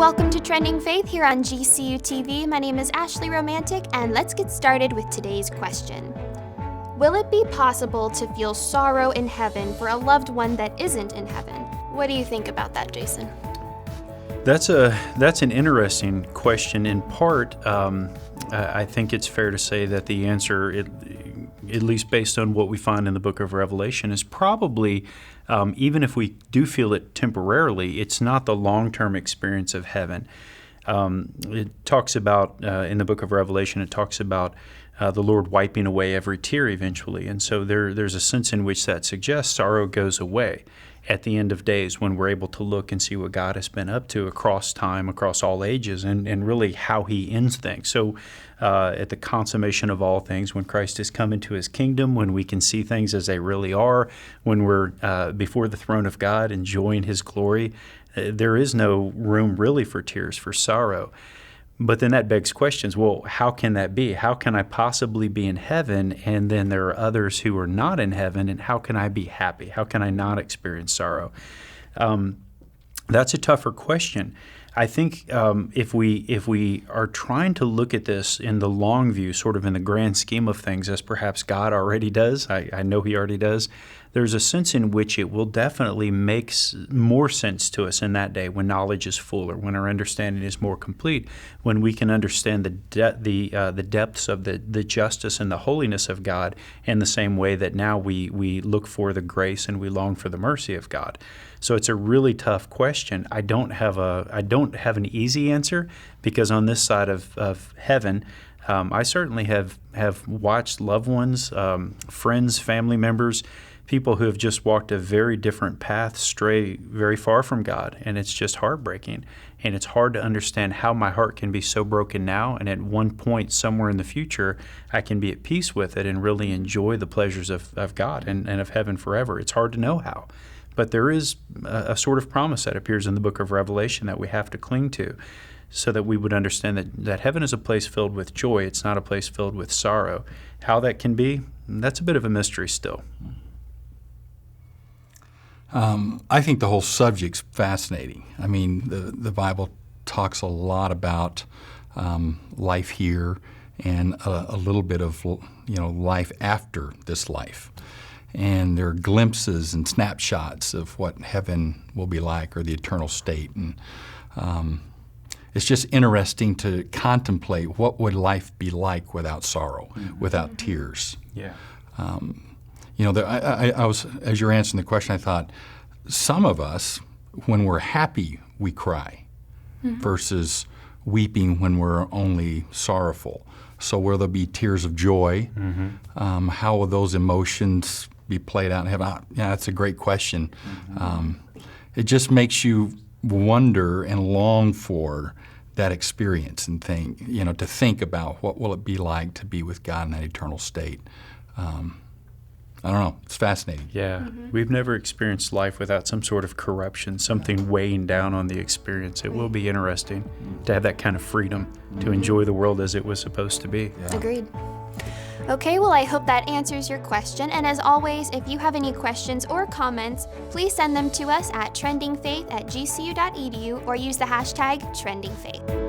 Welcome to Trending Faith here on GCU TV. My name is Ashley Romantic, and let's get started with today's question. Will it be possible to feel sorrow in heaven for a loved one that isn't in heaven? What do you think about that, Jason? That's an interesting question. In part, I think it's fair to say that the answer, at least based on what we find in the book of Revelation, is probably, even if we do feel it temporarily, it's not the long-term experience of heaven. It talks about, in the book of Revelation, it talks about the Lord wiping away every tear eventually. And so there's a sense in which that suggests sorrow goes away at the end of days when we're able to look and see what God has been up to across time, across all ages, and really how He ends things. So at the consummation of all things, when Christ has come into His kingdom, when we can see things as they really are, when we're before the throne of God enjoying His glory, there is no room really for tears, for sorrow. But then that begs questions. Well, how can that be? How can I possibly be in heaven, and then there are others who are not in heaven, and how can I be happy? How can I not experience sorrow? That's a tougher question. I think if we are trying to look at this in the long view, sort of in the grand scheme of things, as perhaps God already does, I know He already does, there's a sense in which it will definitely make more sense to us in that day when knowledge is fuller, when our understanding is more complete, when we can understand the depths of the justice and the holiness of God in the same way that now we look for the grace and we long for the mercy of God. So it's a really tough question. I don't have an easy answer, because on this side of heaven, I certainly have watched loved ones, friends, family members, people who have just walked a very different path, stray very far from God, and it's just heartbreaking. And it's hard to understand how my heart can be so broken now, and at one point somewhere in the future, I can be at peace with it and really enjoy the pleasures of God and of heaven forever. It's hard to know how. But there is a sort of promise that appears in the book of Revelation that we have to cling to, so that we would understand that heaven is a place filled with joy. It's not a place filled with sorrow. How that can be, that's a bit of a mystery still. I think the whole subject's fascinating. I mean, the Bible talks a lot about life here and a little bit of life after this life. And there are glimpses and snapshots of what heaven will be like, or the eternal state. And it's just interesting to contemplate what would life be like without sorrow, without tears. Yeah. I was, as you're answering the question, I thought, some of us, when we're happy, we cry, versus weeping when we're only sorrowful. So will there be tears of joy? How will those emotions be played out in heaven? Yeah, that's a great question. It just makes you wonder and long for that experience, and to think about what will it be like to be with God in that eternal state. I don't know. It's fascinating. Yeah. We've never experienced life without some sort of corruption, something weighing down on the experience. It will be interesting to have that kind of freedom to enjoy the world as it was supposed to be. Yeah. Agreed. Okay, well, I hope that answers your question. And as always, if you have any questions or comments, please send them to us at trendingfaith@gcu.edu or use the hashtag trendingfaith.